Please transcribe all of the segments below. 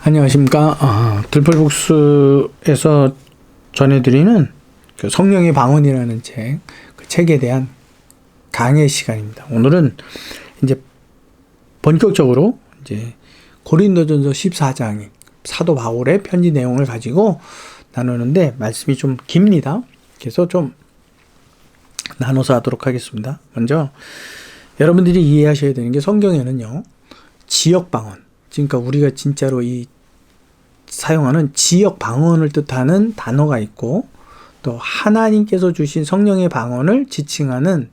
안녕하십니까. 들펄북스에서 전해드리는 그 성령의 방언이라는 책, 그 책에 대한 강의 시간입니다. 오늘은 이제 본격적으로 이제 고린도전서 14장의 사도 바울의 편지 내용을 가지고 나누는데 말씀이 좀 깁니다. 그래서 좀 나눠서 하도록 하겠습니다. 먼저 여러분들이 이해하셔야 되는 게 성경에는요, 지역 방언, 그러니까 우리가 진짜로 이 사용하는 지역 방언을 뜻하는 단어가 있고, 또 하나님께서 주신 성령의 방언을 지칭하는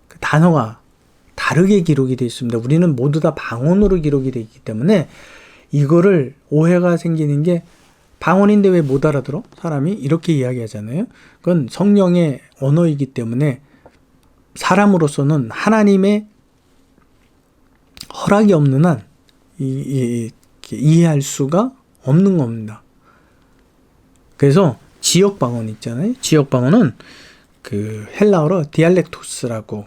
그 단어가 다르게 기록이 되어 있습니다. 우리는 모두 다 방언으로 기록이 되어 있기 때문에 이거를 오해가 생기는 게, 방언인데 왜 못 알아들어? 사람이 이렇게 이야기하잖아요. 그건 성령의 언어이기 때문에 사람으로서는 하나님의 허락이 없는 한 이해할 수가 없는 겁니다. 그래서 지역 방언 있잖아요. 지역 방언은 그 헬라어로 디알렉토스라고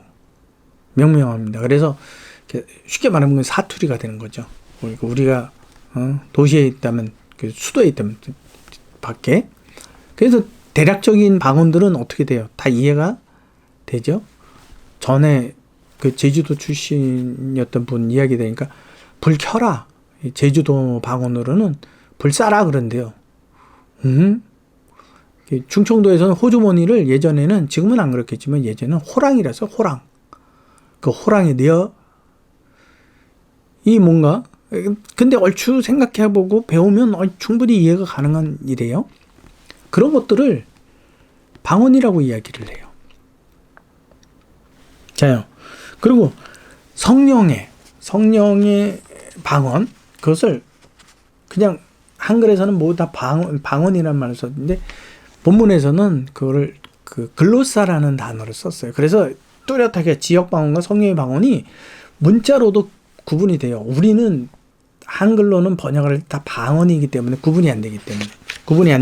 명명합니다. 그래서 쉽게 말하면 사투리가 되는 거죠. 우리가 도시에 있다면, 그 수도에 있다면 밖에. 그래서 대략적인 방언들은 어떻게 돼요? 다 이해가 되죠. 전에 그 제주도 출신이었던 분 이야기 되니까 불 켜라. 제주도 방언으로는 불 싸라 그런데요. 충청도에서는 호주머니를 예전에는, 지금은 안 그렇겠지만 예전에는 호랑이라서 호랑. 그 호랑이 내어 이 뭔가, 근데 얼추 생각해보고 배우면 충분히 이해가 가능한 일이에요. 그런 것들을 방언이라고 이야기를 해요. 자요. 그리고 성령의 방언, 그것을 그냥 한글에서는 모두 다 방언이라는 말을 썼는데, 본문에서는 그거를 그 글로사라는 단어를 썼어요. 그래서 뚜렷하게 지역 방언과 성령의 방언이 문자로도 구분이 돼요. 우리는 한글로는 번역을 다 방언이기 때문에 구분이 안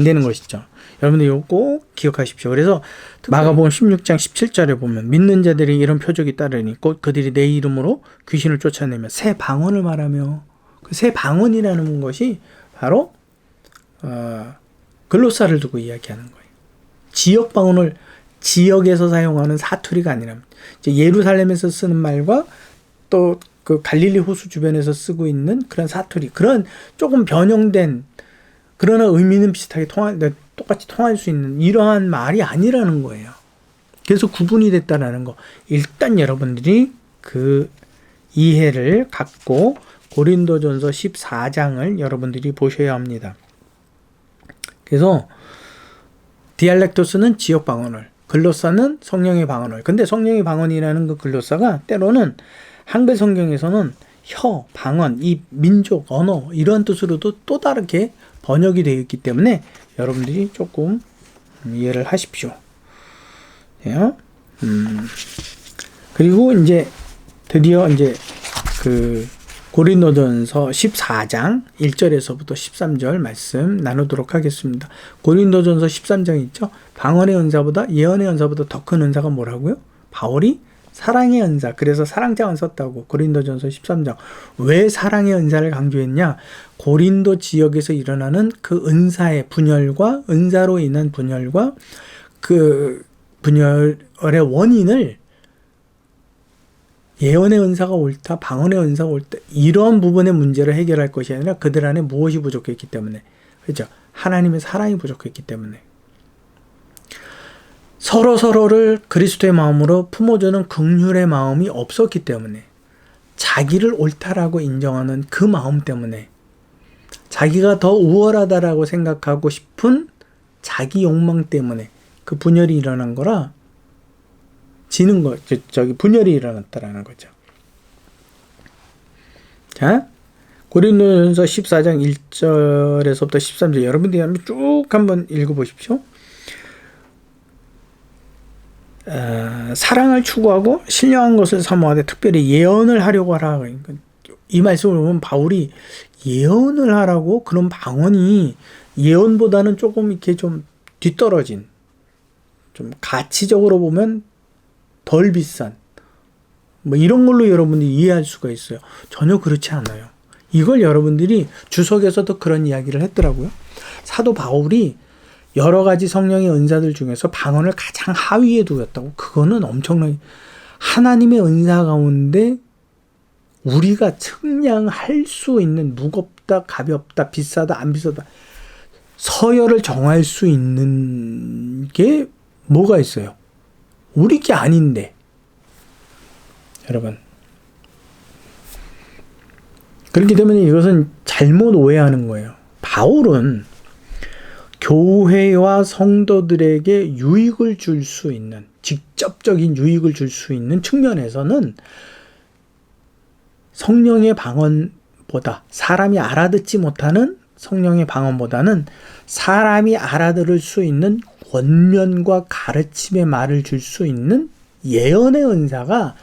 되는 것이죠. 여러분들 이거 꼭 기억하십시오. 그래서 마가복음 16장 17절에 보면, 믿는 자들이 이런 표적이 따르니 곧 그들이 내 이름으로 귀신을 쫓아내며 새 방언을 말하며, 그 새 방언이라는 것이 바로 글로사를 두고 이야기하는 거예요. 지역 방언을 지역에서 사용하는 사투리가 아니라, 이제 예루살렘에서 쓰는 말과 또 그 갈릴리 호수 주변에서 쓰고 있는 그런 사투리, 그런 조금 변형된, 그러나 의미는 비슷하게 똑같이 통할 수 있는 이러한 말이 아니라는 거예요. 그래서 구분이 됐다라는 거. 일단 여러분들이 그 이해를 갖고 고린도전서 14장을 여러분들이 보셔야 합니다. 그래서 디알렉토스는 지역 방언을, 글로사는 성령의 방언을. 근데 성령의 방언이라는 그 글로사가 때로는 한글 성경에서는 혀, 방언, 이 민족, 언어, 이러한 뜻으로도 또 다르게 번역이 되어 있기 때문에 여러분들이 조금 이해를 하십시오. 그리고 이제 드디어 이제 그 고린도전서 14장 1절에서부터 13절 말씀 나누도록 하겠습니다. 고린도전서 13장 있죠? 방언의 은사보다, 예언의 은사보다 더 큰 은사가 뭐라고요? 바울이 사랑의 은사, 그래서 사랑장을 썼다고. 고린도전서 13장. 왜 사랑의 은사를 강조했냐? 고린도 지역에서 일어나는 그 은사의 분열과, 은사로 인한 분열과 그 분열의 원인을, 예언의 은사가 옳다, 방언의 은사가 옳다, 이런 부분의 문제를 해결할 것이 아니라 그들 안에 무엇이 부족했기 때문에, 그렇죠? 하나님의 사랑이 부족했기 때문에. 서로를 그리스도의 마음으로 품어주는 긍휼의 마음이 없었기 때문에, 자기를 옳다라고 인정하는 그 마음 때문에, 자기가 더 우월하다라고 생각하고 싶은 자기 욕망 때문에 그 분열이 일어난 거라, 분열이 일어났다라는 거죠. 자, 고린도전서 14장 1절에서부터 13절 여러분들이 쭉 한번 읽어보십시오. 사랑을 추구하고 신령한 것을 사모하되 특별히 예언을 하려고 하라. 이 말씀을 보면 바울이 예언을 하라고, 그런 방언이 예언보다는 조금 이렇게 좀 뒤떨어진, 좀 가치적으로 보면 덜 비싼, 뭐 이런 걸로 여러분들이 이해할 수가 있어요. 전혀 그렇지 않아요. 이걸 여러분들이 주석에서도 그런 이야기를 했더라고요. 사도 바울이 여러 가지 성령의 은사들 중에서 방언을 가장 하위에 두었다고. 그거는 엄청나게 하나님의 은사 가운데 우리가 측량할 수 있는 무겁다, 가볍다, 비싸다, 안 비싸다 서열을 정할 수 있는 게 뭐가 있어요? 우리 게 아닌데. 여러분. 그렇기 때문에 이것은 잘못 오해하는 거예요. 바울은 교회와 성도들에게 유익을 줄 수 있는, 직접적인 유익을 줄 수 있는 측면에서는 성령의 방언보다, 사람이 알아듣지 못하는 성령의 방언보다는 사람이 알아들을 수 있는 권면과 가르침의 말을 줄 수 있는 예언의 은사가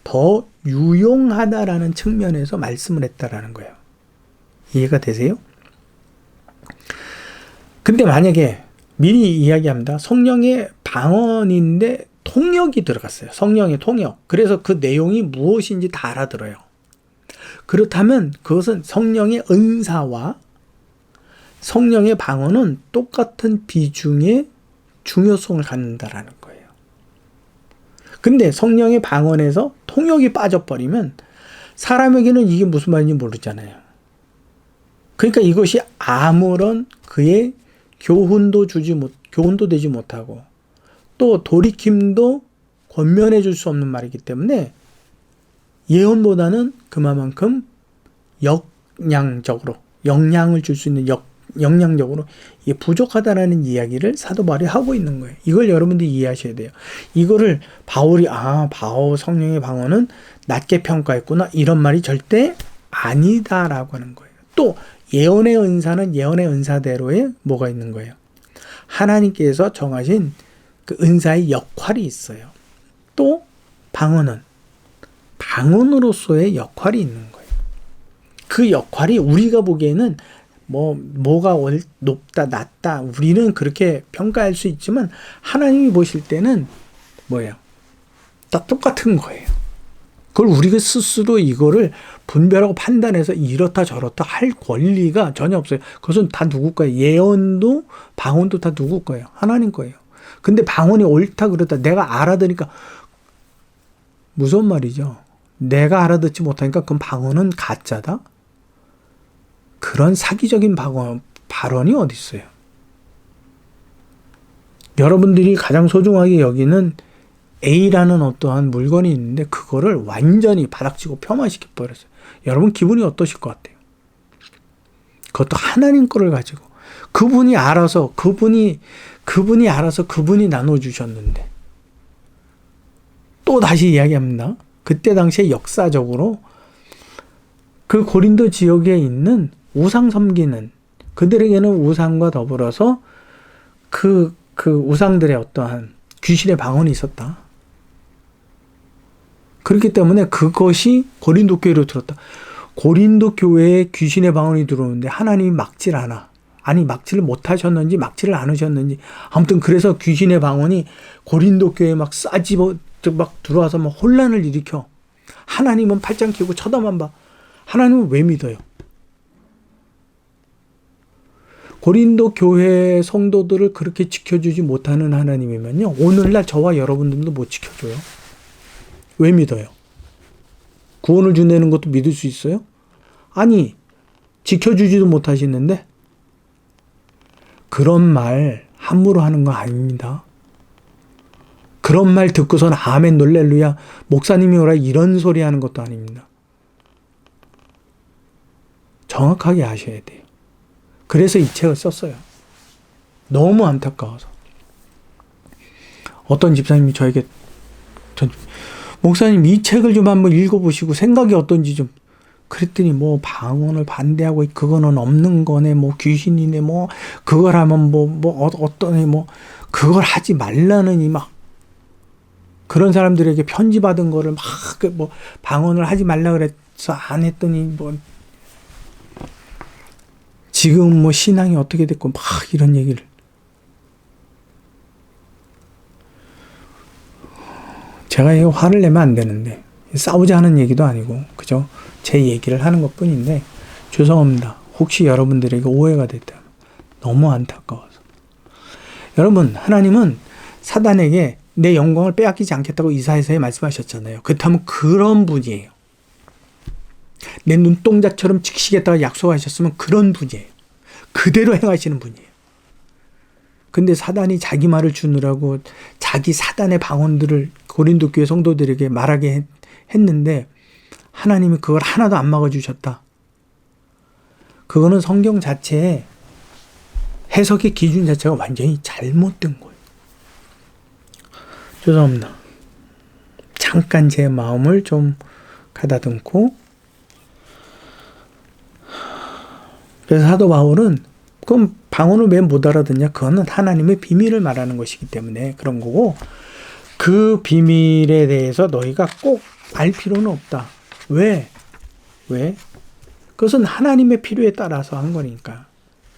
더 유용하다라는 측면에서 말씀을 했다라는 거예요. 이해가 되세요? 근데 만약에 미리 이야기합니다. 성령의 방언인데 통역이 들어갔어요. 성령의 통역. 그래서 그 내용이 무엇인지 다 알아들어요. 그렇다면 그것은 성령의 은사와 성령의 방언은 똑같은 비중의 중요성을 갖는다라는 거예요. 근데 성령의 방언에서 통역이 빠져버리면 사람에게는 이게 무슨 말인지 모르잖아요. 그러니까 이것이 아무런 그의 교훈도 되지 못하고 또 돌이킴도 권면해 줄 수 없는 말이기 때문에 예언보다는 그만큼 역량적으로 영향을 줄 수 있는 역량적으로 이게 부족하다라는 이야기를 사도 바울이 하고 있는 거예요. 이걸 여러분들이 이해하셔야 돼요. 이거를 바울이 바울 성령의 방언은 낮게 평가했구나 이런 말이 절대 아니다라고 하는 거예요. 또 예언의 은사는 예언의 은사대로의 뭐가 있는 거예요. 하나님께서 정하신 그 은사의 역할이 있어요. 또 방언은 방언으로서의 역할이 있는 거예요. 그 역할이 우리가 보기에는 뭐가 높다, 낮다, 우리는 그렇게 평가할 수 있지만 하나님이 보실 때는 뭐예요? 다 똑같은 거예요. 그걸 우리가 스스로 이거를 분별하고 판단해서 이렇다 저렇다 할 권리가 전혀 없어요. 그것은 다 누구 거예요? 예언도 방언도 다 누구 거예요? 하나님 거예요. 근데 방언이 옳다 그렇다 내가 알아들으니까 무서운 말이죠. 내가 알아듣지 못하니까 그럼 방언은 가짜다? 그런 사기적인 발언이 어디 있어요? 여러분들이 가장 소중하게 여기는 A라는 어떠한 물건이 있는데 그거를 완전히 바닥치고 폄하시켜 버렸어요. 여러분 기분이 어떠실 것 같아요? 그것도 하나님 거를 가지고 그분이 알아서 그분이 나눠주셨는데 또 다시 이야기합니다. 그때 당시에 역사적으로 그 고린도 지역에 있는 우상 섬기는 그들에게는 우상과 더불어서 그 우상들의 어떠한 귀신의 방언이 있었다. 그렇기 때문에 그것이 고린도 교회로 들었다. 고린도 교회에 귀신의 방언이 들어오는데 하나님이 막질 않아. 아니 막지를 못하셨는지 막지를 않으셨는지 아무튼 그래서 귀신의 방언이 고린도 교회에 막 들어와서 막 혼란을 일으켜. 하나님은 팔짱 끼고 쳐다만 봐. 하나님은 왜 믿어요? 고린도 교회 성도들을 그렇게 지켜주지 못하는 하나님이면요. 오늘날 저와 여러분들도 못 지켜줘요. 왜 믿어요? 구원을 준다는 것도 믿을 수 있어요? 아니, 지켜주지도 못하시는데 그런 말 함부로 하는 거 아닙니다. 그런 말 듣고선 아멘 놀렐루야 목사님이 오라 이런 소리 하는 것도 아닙니다. 정확하게 아셔야 돼요. 그래서 이 책을 썼어요. 너무 안타까워서. 어떤 집사님이 저에게 목사님 이 책을 좀 한번 읽어보시고 생각이 어떤지 좀 그랬더니 뭐 방언을 반대하고 그거는 없는 거네 뭐 귀신이네 뭐 그걸 하면 어떠네 뭐 그걸 하지 말라느니 막 그런 사람들에게 편지 받은 거를 막 뭐 방언을 하지 말라 그래서 안 했더니 뭐 지금 뭐 신앙이 어떻게 됐고 막 이런 얘기를 제가 이거 화를 내면 안 되는데 싸우자 하는 얘기도 아니고 그죠? 제 얘기를 하는 것뿐인데 죄송합니다. 혹시 여러분들에게 오해가 됐다면 너무 안타까워서. 여러분, 하나님은 사단에게 내 영광을 빼앗기지 않겠다고 이사야서에 말씀하셨잖아요. 그렇다면 그런 분이에요. 내 눈동자처럼 지키시겠다고 약속하셨으면 그런 분이에요. 그대로 행하시는 분이에요. 근데 사단이 자기 말을 주느라고 자기 사단의 방언들을 고린도 교회 성도들에게 말하게 했는데 하나님이 그걸 하나도 안 막아주셨다. 그거는 성경 자체에 해석의 기준 자체가 완전히 잘못된 거예요. 죄송합니다. 잠깐 제 마음을 좀 가다듬고, 그래서 사도 바울은 그럼 방언을 왜 못 알아듣냐? 그거는 하나님의 비밀을 말하는 것이기 때문에 그런 거고, 그 비밀에 대해서 너희가 꼭 알 필요는 없다. 왜? 그것은 하나님의 필요에 따라서 한 거니까.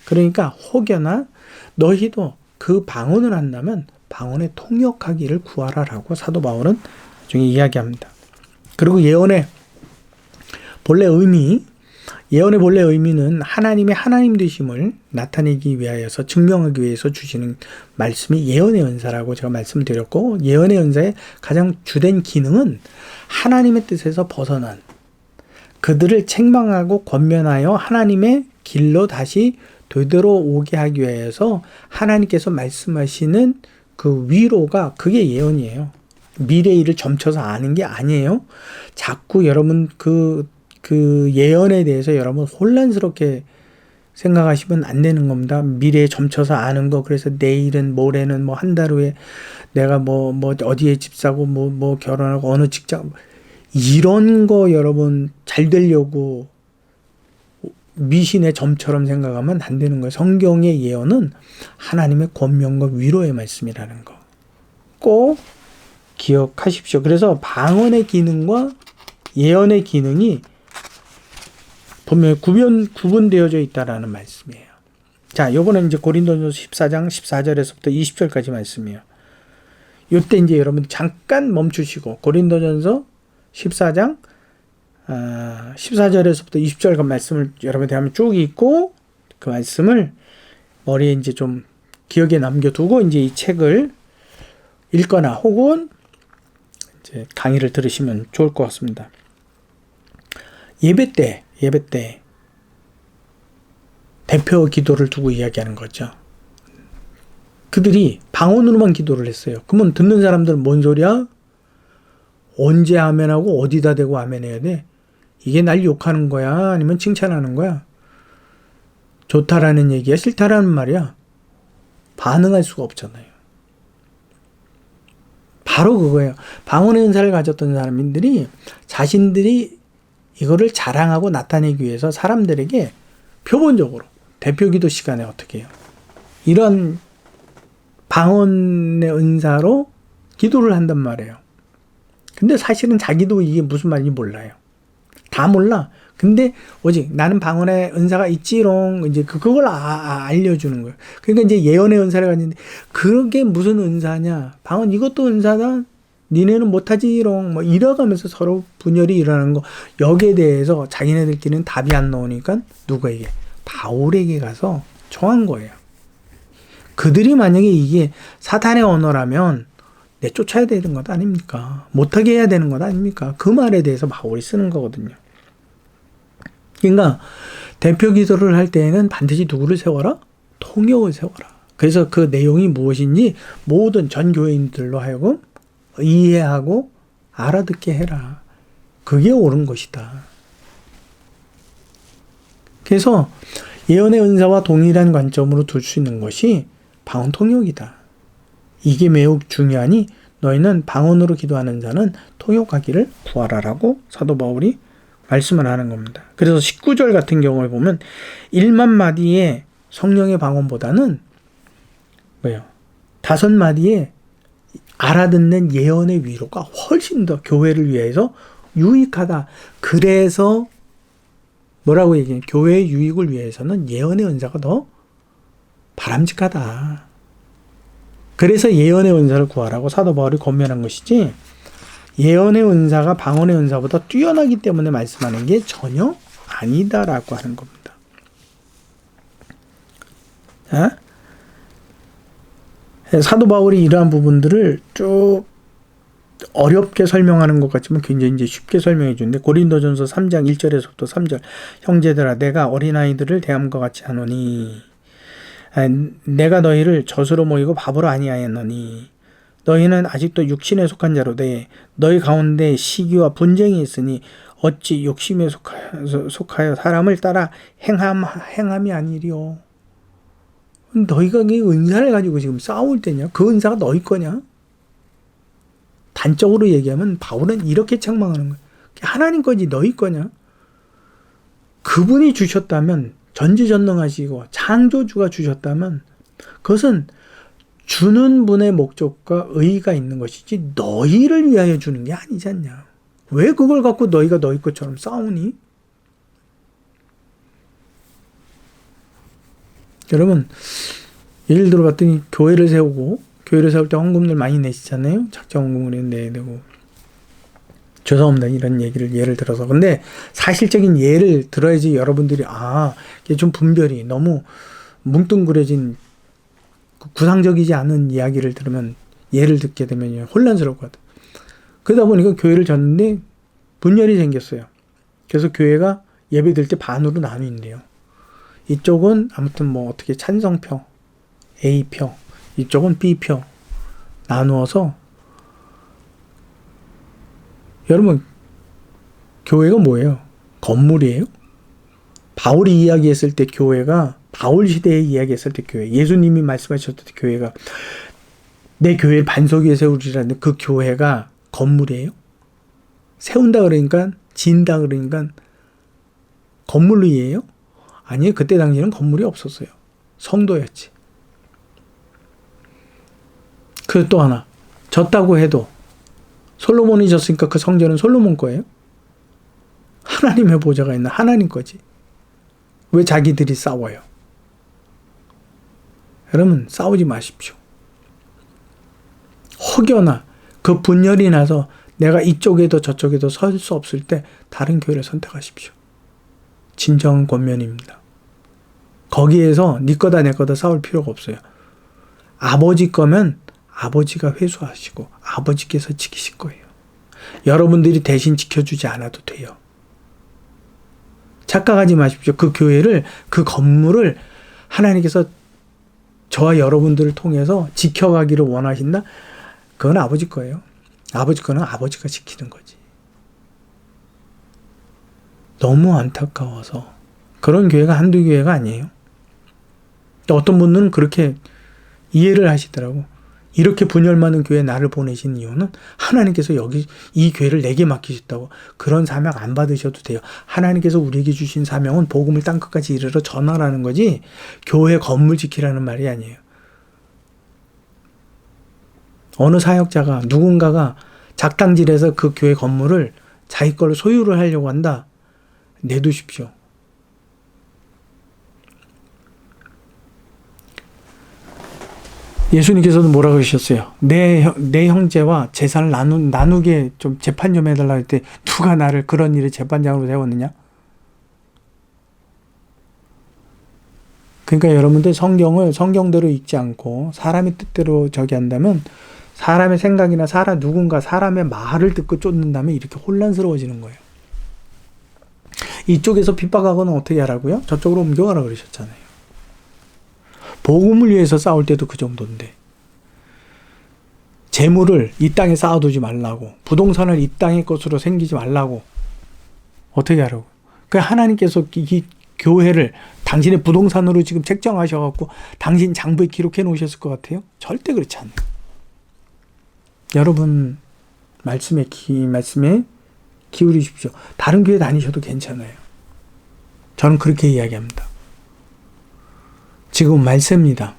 그러니까 혹여나 너희도 그 방언을 한다면 방언에 통역하기를 구하라라고 사도 바울은 나중에 이야기합니다. 그리고 예언의 본래 의미는 하나님의 하나님 되심을 나타내기 위하여서 증명하기 위해서 주시는 말씀이 예언의 은사라고 제가 말씀을 드렸고, 예언의 은사의 가장 주된 기능은 하나님의 뜻에서 벗어난 그들을 책망하고 권면하여 하나님의 길로 다시 되돌아오게 하기 위해서 하나님께서 말씀하시는 그 위로가, 그게 예언이에요. 미래 일을 점쳐서 아는 게 아니에요. 자꾸 여러분 그 예언에 대해서 여러분 혼란스럽게 생각하시면 안 되는 겁니다. 미래에 점쳐서 아는 거, 그래서 내일은, 모레는, 뭐 한 달 후에 내가 뭐 어디에 집 사고 뭐 결혼하고 어느 직장, 이런 거 여러분 잘 되려고 미신의 점처럼 생각하면 안 되는 거예요. 성경의 예언은 하나님의 권면과 위로의 말씀이라는 거 꼭 기억하십시오. 그래서 방언의 기능과 예언의 기능이 보면 구분되어져 있다라는 말씀이에요. 자, 요거는 이제 고린도전서 14장 14절에서부터 20절까지 말씀이에요. 요때 이제 여러분 잠깐 멈추시고 고린도전서 14장 14절에서부터 20절 그 말씀을 여러분한테 한번 쭉 읽고 그 말씀을 머리에 이제 좀 기억에 남겨두고 이제 이 책을 읽거나 혹은 이제 강의를 들으시면 좋을 것 같습니다. 예배 때 대표 기도를 두고 이야기하는 거죠. 그들이 방언으로만 기도를 했어요. 그러면 듣는 사람들은 뭔 소리야? 언제 아멘하고 어디다 대고 아멘해야 돼? 이게 날 욕하는 거야? 아니면 칭찬하는 거야? 좋다라는 얘기야? 싫다라는 말이야? 반응할 수가 없잖아요. 바로 그거예요. 방언의 은사를 가졌던 사람들이 자신들이 이거를 자랑하고 나타내기 위해서 사람들에게 표본적으로 대표기도 시간에 어떻게 해요? 이런 방언의 은사로 기도를 한단 말이에요. 근데 사실은 자기도 이게 무슨 말인지 몰라요. 다 몰라. 근데 오직 나는 방언의 은사가 있지롱. 이제 그걸 알려주는 거예요. 그러니까 이제 예언의 은사를 가지는데 그게 무슨 은사냐? 방언 이것도 은사다. 니네는 못하지롱. 뭐 이러가면서 서로 분열이 일어나는 거. 여기에 대해서 자기네들끼리는 답이 안 나오니까 누구에게? 바울에게 가서 청한 거예요. 그들이 만약에 이게 사탄의 언어라면 내쫓아야 되는 것 아닙니까? 못하게 해야 되는 것 아닙니까? 그 말에 대해서 바울이 쓰는 거거든요. 그러니까 대표 기도를 할 때에는 반드시 누구를 세워라? 통역을 세워라. 그래서 그 내용이 무엇인지 모든 전 교인들로 하여금 이해하고 알아듣게 해라. 그게 옳은 것이다. 그래서 예언의 은사와 동일한 관점으로 둘 수 있는 것이 방언 통역이다. 이게 매우 중요하니 너희는 방언으로 기도하는 자는 통역하기를 구하라라고 사도 바울이 말씀을 하는 겁니다. 그래서 19절 같은 경우에 보면 1만 마디의 성령의 방언보다는 뭐예요? 5마디의 알아듣는 예언의 위로가 훨씬 더 교회를 위해서 유익하다. 그래서 뭐라고 얘기해요? 교회의 유익을 위해서는 예언의 은사가 더 바람직하다. 그래서 예언의 은사를 구하라고 사도 바울이 권면한 것이지, 예언의 은사가 방언의 은사보다 뛰어나기 때문에 말씀하는 게 전혀 아니다라고 하는 겁니다. 사도 바울이 이러한 부분들을 쭉 어렵게 설명하는 것 같지만 굉장히 이제 쉽게 설명해 주는데, 고린도전서 3장 1절에서부터 3절, 형제들아 내가 어린아이들을 대함과 같이 하노니 내가 너희를 젖으로 모이고 바보로 아니하였노니 너희는 아직도 육신에 속한 자로되 너희 가운데 시기와 분쟁이 있으니 어찌 욕심에 속하여 사람을 따라 행함이 아니리요. 너희가 이 은사를 가지고 지금 싸울 때냐? 그 은사가 너희 거냐? 단적으로 얘기하면 바울은 이렇게 책망하는 거야. 하나님 거지 너희 거냐? 그분이 주셨다면, 전지전능하시고 창조주가 주셨다면 그것은 주는 분의 목적과 의의가 있는 것이지 너희를 위하여 주는 게 아니지 않냐. 왜 그걸 갖고 너희가 너희 것처럼 싸우니? 여러분, 예를 들어 봤더니 교회를 세우고, 교회를 세울 때 헌금들 많이 내시잖아요. 작정 헌금을 내야 되고. 죄송합니다, 이런 예를 들어서. 근데 사실적인 예를 들어야지 여러분들이 이게 좀 분별이 너무 뭉뚱그려진 구상적이지 않은 이야기를 들으면, 예를 듣게 되면 혼란스러울 것 같아요. 그러다 보니까 교회를 졌는데 분열이 생겼어요. 그래서 교회가 예배 드릴 때 반으로 나누는데요. 이쪽은 아무튼 뭐 어떻게 찬성표, A표, 이쪽은 B표 나누어서, 여러분 교회가 뭐예요? 건물이에요? 바울이 이야기했을 때 교회가, 바울 시대에 이야기했을 때 교회, 예수님이 말씀하셨을 때 교회가 내 교회를 반석 위에 세우리라는 그 교회가 건물이에요? 세운다 그러니까, 지은다 그러니까 건물로 이해해요? 아니에요. 그때 당시에는 건물이 없었어요. 성도였지. 그리고 또 하나, 졌다고 해도 솔로몬이 졌으니까 그 성전은 솔로몬 거예요? 하나님의 보좌가 있는 하나님 거지. 왜 자기들이 싸워요? 여러분, 싸우지 마십시오. 혹여나 그 분열이 나서 내가 이쪽에도 저쪽에도 설 수 없을 때 다른 교회를 선택하십시오. 진정한 권면입니다. 거기에서 네 거다 내 거다 싸울 필요가 없어요. 아버지 거면 아버지가 회수하시고 아버지께서 지키실 거예요. 여러분들이 대신 지켜주지 않아도 돼요. 착각하지 마십시오. 그 교회를, 그 건물을 하나님께서 저와 여러분들을 통해서 지켜가기를 원하신다? 그건 아버지 거예요. 아버지 거는 아버지가 지키는 거지. 너무 안타까워서. 그런 교회가 한두 교회가 아니에요. 어떤 분들은 그렇게 이해를 하시더라고. 이렇게 분열 많은 교회에 나를 보내신 이유는 하나님께서 여기 이 교회를 내게 맡기셨다고. 그런 사명 안 받으셔도 돼요. 하나님께서 우리에게 주신 사명은 복음을 땅끝까지 이르러 전하라는 거지, 교회 건물 지키라는 말이 아니에요. 어느 사역자가, 누군가가 작당질해서 그 교회 건물을 자기 걸로 소유를 하려고 한다? 내두십시오. 예수님께서도 뭐라 그러셨어요? 내 형제와 재산을 나누게 좀 재판 좀 해달라 할 때 누가 나를 그런 일에 재판장으로 세웠느냐? 그러니까 여러분들 성경을 성경대로 읽지 않고 사람의 뜻대로 저기 한다면, 사람의 생각이나 누군가 사람의 말을 듣고 쫓는다면 이렇게 혼란스러워지는 거예요. 이쪽에서 핍박하고는 어떻게 하라고요? 저쪽으로 옮겨가라 그러셨잖아요. 복음을 위해서 싸울 때도 그 정도인데, 재물을 이 땅에 쌓아두지 말라고, 부동산을 이 땅의 것으로 생기지 말라고 어떻게 하라고? 그 하나님께서 이 교회를 당신의 부동산으로 지금 책정하셔갖고 당신 장부에 기록해 놓으셨을 것 같아요? 절대 그렇지 않아요. 여러분 말씀에 기울이십시오. 다른 교회 다니셔도 괜찮아요. 저는 그렇게 이야기합니다. 지금 말세입니다.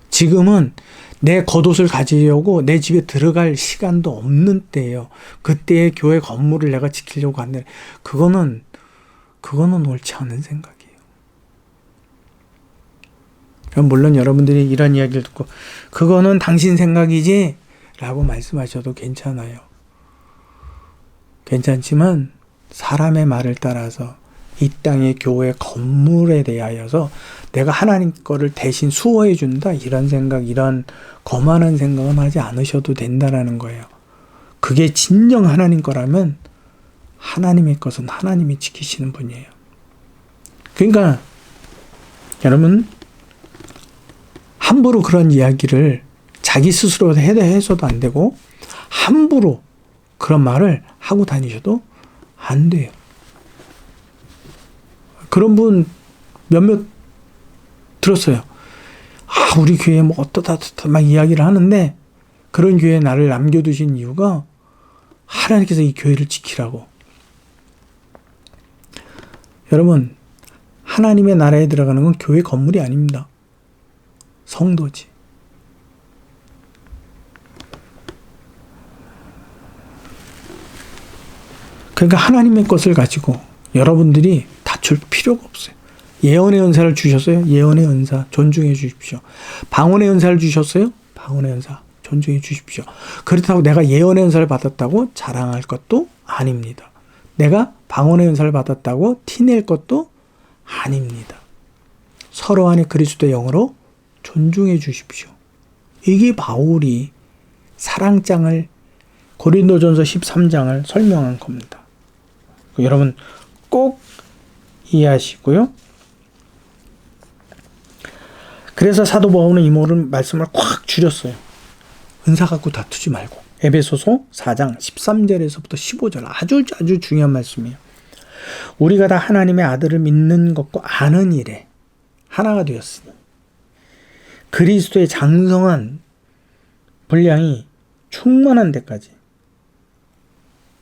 지금은 내 겉옷을 가지려고 내 집에 들어갈 시간도 없는 때예요. 그때의 교회 건물을 내가 지키려고 한다. 그거는 옳지 않은 생각이에요. 물론 여러분들이 이런 이야기를 듣고 그거는 당신 생각이지 라고 말씀하셔도 괜찮아요. 괜찮지만 사람의 말을 따라서 이 땅의 교회 건물에 대하여서 내가 하나님 거를 대신 수호해 준다, 이런 생각, 이런 거만한 생각은 하지 않으셔도 된다라는 거예요. 그게 진정 하나님 거라면 하나님의 것은 하나님이 지키시는 분이에요. 그러니까 여러분, 함부로 그런 이야기를 자기 스스로 해서도 안 되고 함부로 그런 말을 하고 다니셔도 안 돼요. 그런 분 몇몇 들었어요. 아, 우리 교회 뭐 어떠다 막 이야기를 하는데, 그런 교회에 나를 남겨두신 이유가 하나님께서 이 교회를 지키라고. 여러분, 하나님의 나라에 들어가는 건 교회 건물이 아닙니다. 성도지. 그러니까 하나님의 것을 가지고 여러분들이 다툴 필요가 없어요. 예언의 은사를 주셨어요? 예언의 은사 존중해 주십시오. 방언의 은사를 주셨어요? 방언의 은사 존중해 주십시오. 그렇다고 내가 예언의 은사를 받았다고 자랑할 것도 아닙니다. 내가 방언의 은사를 받았다고 티낼 것도 아닙니다. 서로 안에 그리스도의 영으로 존중해 주십시오. 이게 바울이 사랑장을, 고린도전서 13장을 설명한 겁니다. 여러분 꼭 이해하시고요. 그래서 사도 바울은 이 모든 말씀을 꽉 줄였어요. 은사 갖고 다투지 말고. 에베소서 4장 13절에서부터 15절 아주 중요한 말씀이에요. 우리가 다 하나님의 아들을 믿는 것과 아는 일에 하나가 되었으니 그리스도의 장성한 분량이 충만한 데까지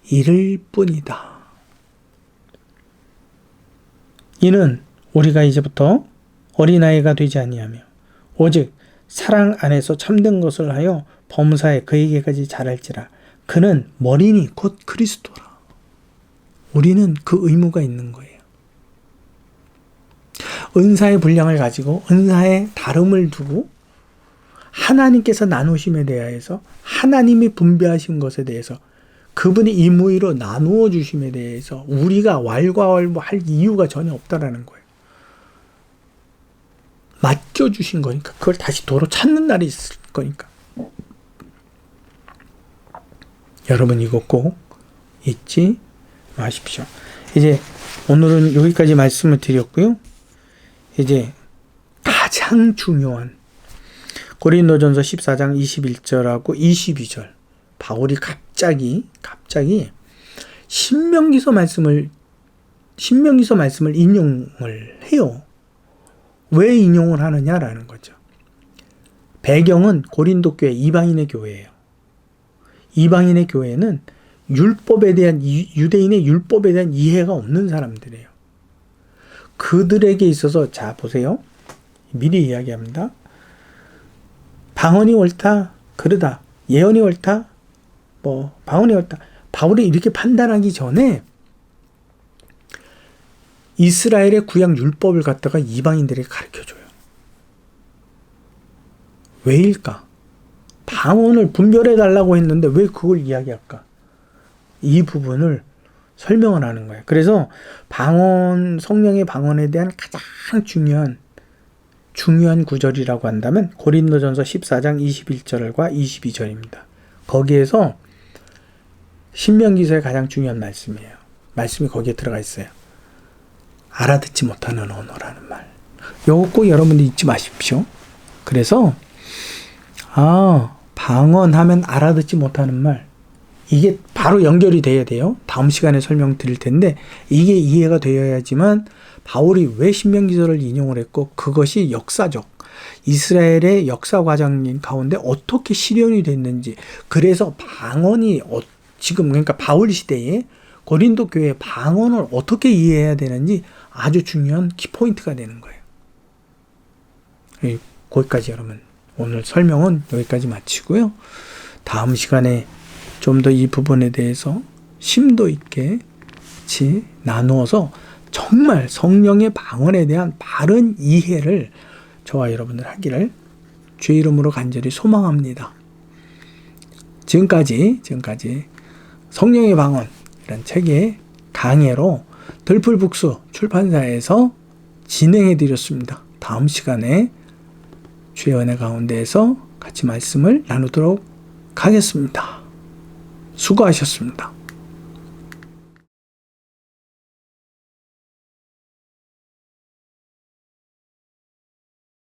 이를 뿐이다. 이는 우리가 이제부터 어린아이가 되지 아니하며 오직 사랑 안에서 참된 것을 하여 범사에 그에게까지 자랄지라. 그는 머리니 곧 그리스도라. 우리는 그 의무가 있는 거예요. 은사의 분량을 가지고 은사의 다름을 두고 하나님께서 나누심에 대해서, 하나님이 분배하신 것에 대해서, 그분이 임의로 나누어 주심에 대해서 우리가 왈가왈부할 이유가 전혀 없다라는 거예요. 맡겨주신 거니까, 그걸 다시 도로 찾는 날이 있을 거니까. 여러분 이거 꼭 잊지 마십시오. 이제 오늘은 여기까지 말씀을 드렸고요. 이제 가장 중요한 고린도전서 14장 21절하고 22절, 바울이 갑자기 신명기서 말씀을 인용을 해요. 왜 인용을 하느냐라는 거죠. 배경은 고린도 교회, 이방인의 교회예요. 이방인의 교회는 율법에 대한, 유대인의 율법에 대한 이해가 없는 사람들이에요. 그들에게 있어서, 자 보세요. 미리 이야기합니다. 방언이 옳다, 그러다. 예언이 옳다, 방언이 옳다. 바울이 이렇게 판단하기 전에 이스라엘의 구약 율법을 갖다가 이방인들에게 가르쳐줘요. 왜일까? 방언을 분별해 달라고 했는데 왜 그걸 이야기할까? 이 부분을 설명을 하는 거예요. 그래서 방언, 성령의 방언에 대한 가장 중요한 구절이라고 한다면 고린도전서 14장 21절과 22절입니다. 거기에서 신명기서의 가장 중요한 말씀이에요. 말씀이 거기에 들어가 있어요. 알아듣지 못하는 언어라는 말. 요거 꼭 여러분들 잊지 마십시오. 그래서 방언하면 알아듣지 못하는 말, 이게 바로 연결이 돼야 돼요. 다음 시간에 설명드릴 텐데 이게 이해가 되어야지만 바울이 왜 신명기서를 인용을 했고 그것이 역사적 이스라엘의 역사 과정 가운데 어떻게 실현이 됐는지, 그래서 방언이 지금 그러니까 바울 시대에 고린도 교회의 방언을 어떻게 이해해야 되는지 아주 중요한 키포인트가 되는 거예요. 거기까지 여러분 오늘 설명은 여기까지 마치고요. 다음 시간에 좀 더 이 부분에 대해서 심도 있게 같이 나누어서 정말 성령의 방언에 대한 바른 이해를 저와 여러분들 하기를 주의 이름으로 간절히 소망합니다. 지금까지 성령의 방언 이런 책의 강해로 덜풀북스 출판사에서 진행해 드렸습니다. 다음 시간에 주의 은혜 가운데에서 같이 말씀을 나누도록 하겠습니다. 수고하셨습니다.